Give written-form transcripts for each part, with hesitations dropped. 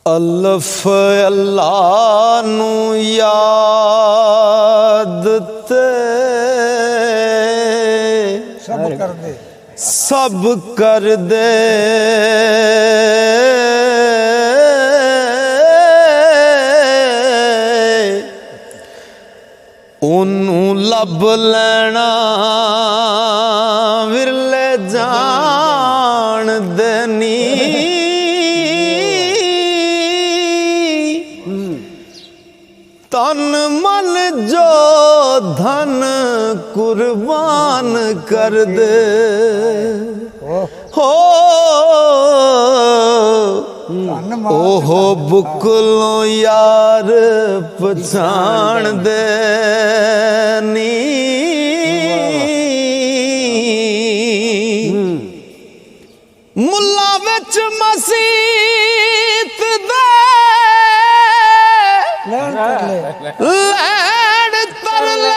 अल्फ अल्लाह नू याद ते सब कर दे ओनू लब लेना विरले जान देनी तन मन जो धन कुर्बान कर दे हो ओहो बुकलो यार पछाण दे नी मुल्ला विच मसीत दे लैड़ तरले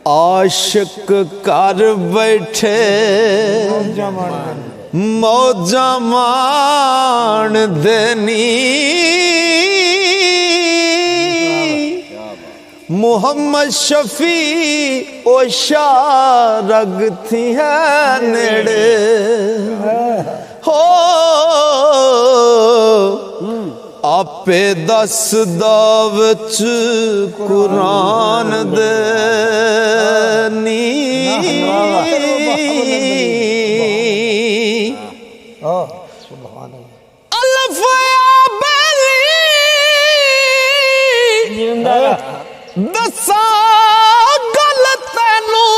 आशिक कर बैठे मौजा मान देनी मुहम्मद शफी ओशा रग थी है नेड़े हो आपे दस दावच कुरान देनी अल्फ दसा गल तेनू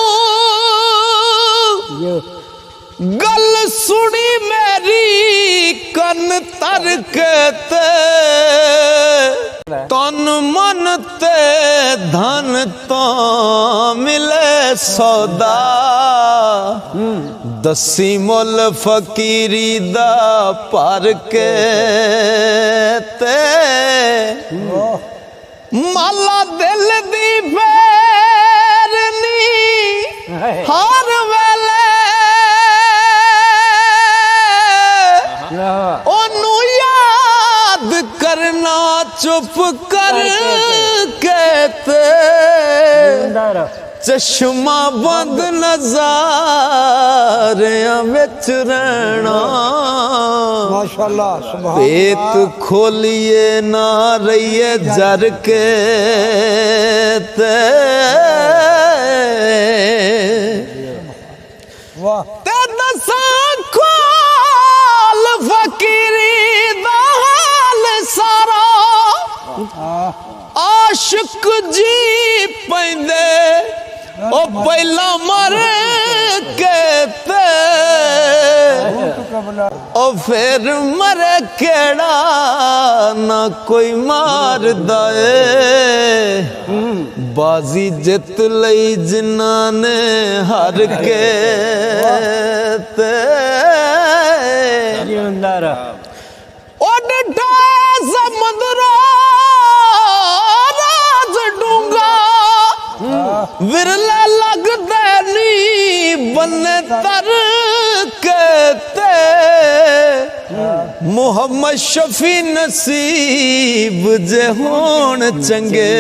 गल सुनी मेरी कन तर के तन मन ते धन तो मिले सौदा दसी मुल फकीरी दा पर के ते माला दिल दी फेरनी हर वेले ओनू याद करना चुप कर कहते चश्मा बंद नज़ारियां विच रहना माशाअल्लाह पेट खोलिए ना रहिए जर के ते दसा खोल फकीरी दा हाल सारा आशिक जी पैंदे ओ पहला मर के ओ फिर मर केड़ा ना कोई मार दाए बाजी जित लई जिन्ना ने हर के ओ डिठा समुद्रा राज डूंगा विरला लगदे नी बन्ने तर कहते मुहम्मद शफी नसीब जे होन चंगे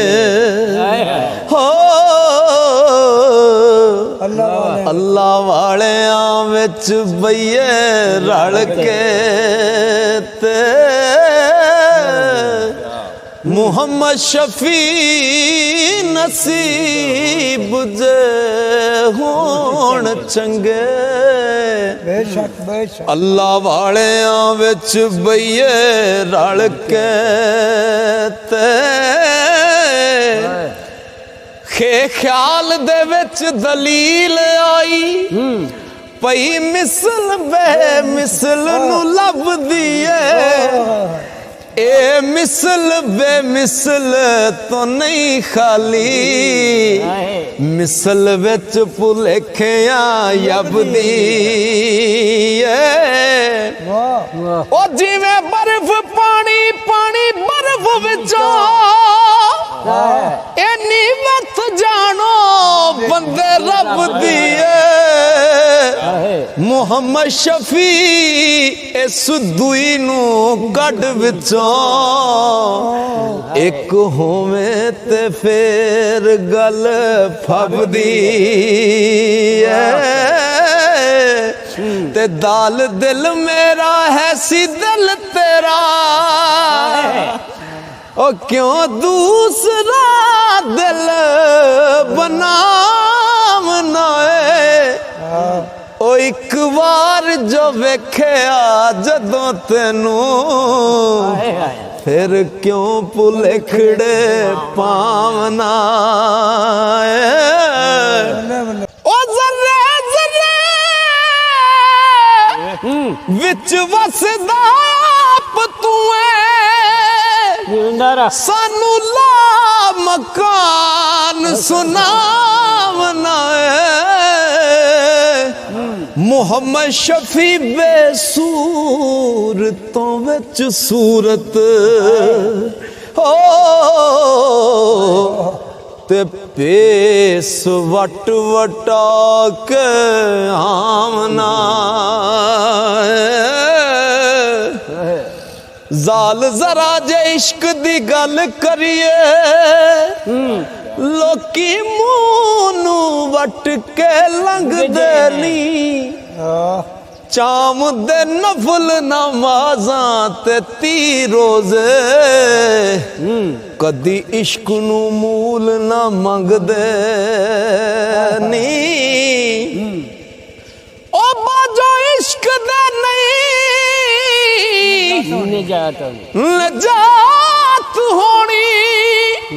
हो अल्लाह वाले विच बइए रल के ते मुहम्मद शफी नसीब जे होन चंगे बेशक बेशक अल्लाह वाले विच बइए रल के ते ख्याल दे विच दलील आई पई मिसल बे मिसल नू लभदी है ए मिसल बेमिसल तो नहीं खाली मिसल विच भुलेखिया यबदी ओ जिवें बर्फ पानी पानी बर्फ विचों रब दिए मुहम्मद शफी इस दुई नू कड विचों एक होवे ते फिर गल फबदी ते दाल दिल मेरा है सी दिल तेरा ओ क्यों दूसरा दिल बनावना है ओ एक बार जो वेख्या जदों तेनू फिर क्यों भुलेखड़े पावना ओ जर्रे जर्रे विच वसदा आप तू सानू ला मकान सुनावना मुहम्मद शफी बेसूर तो विच सूरत हो ते पेस वट वटा के आमना जाल जरा जे इश्क दी गल करिए लोकी मुंह नू वट के लंघदे नी चाम दे नफल नमाज़ां ते 30 रोज़े कदी इश्क नू मूल ना मंगदे नी ओ बाजो इश्क दे नहीं नजात होनी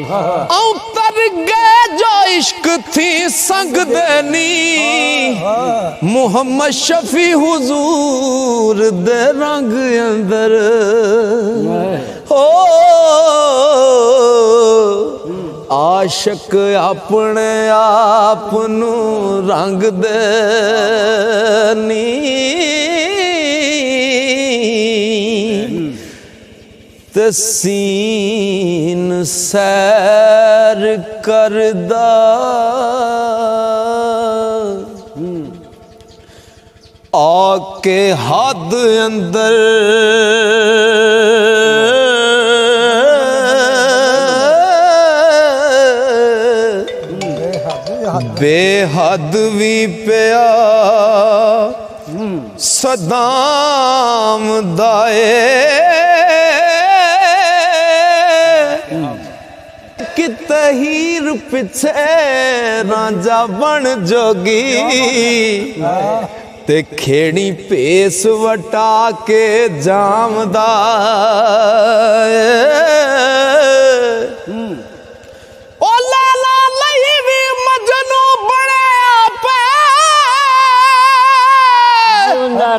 औतर गए जो इश्क थी संग देनी मुहम्मद शफी हुजूर दे रंग अंदर हो आशिक अपने आप नू रंग देनी तसीन सैर करदा आके हद अंदर बेहद भी पिया सदाम दाए तहीर पिछे राजा बन जोगी ते खेड़ी पेस वटा के जामदा ओ लाला लई भी मजनू बड़े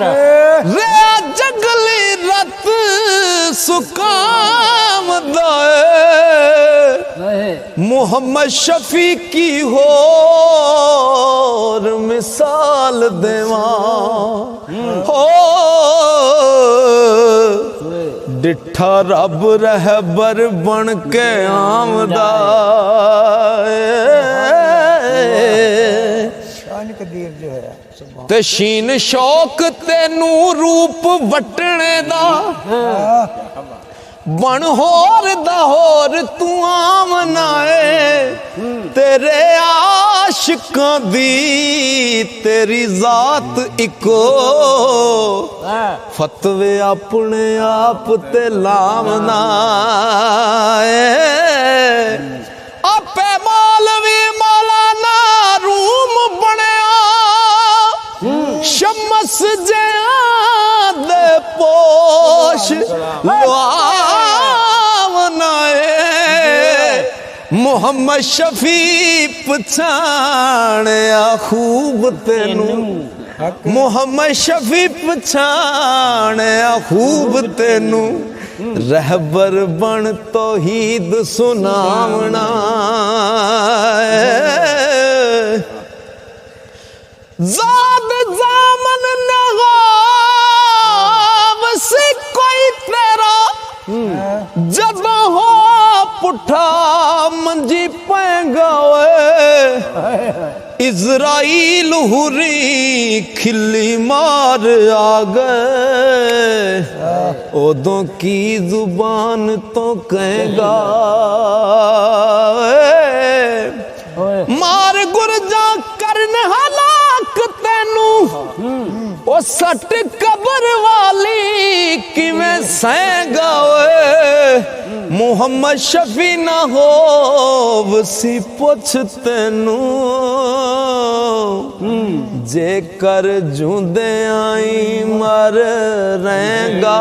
रे जगली रत सुकाम दाए मुहम्मद शफी की होर मिसाल देवा हो डिठा रब रहबर बन के आमदा ते शीन शौक तेनू रूप वटने दा बन होर दा होर तू आमना तेरे आशिकां दी तेरी जात इको फतवे अपने आप ते लामना आपे मौलवी मौलाना रूम बनया शमस जिया दे पोश मुहम्मद शफी पछाणया खूब तेनू मुहम्मद शफी पछाणया खूब तेनू रहबर बन तौहीद सुनावना ज़ाद ज़ामन नगाव से कोई तेरा जब हो पुठा मंजी पेंगा इज़राइल हुरी खिल्ली मार आ गए, ओदों की जुबान तो कहेगा मार गुरजा करन हलाक तेनू ओ सट कबर वाली किवें सहगा मुहम्मद शफी ना हो वसी पुछ तेनू जे कर जूंदे आई मर रहेगा।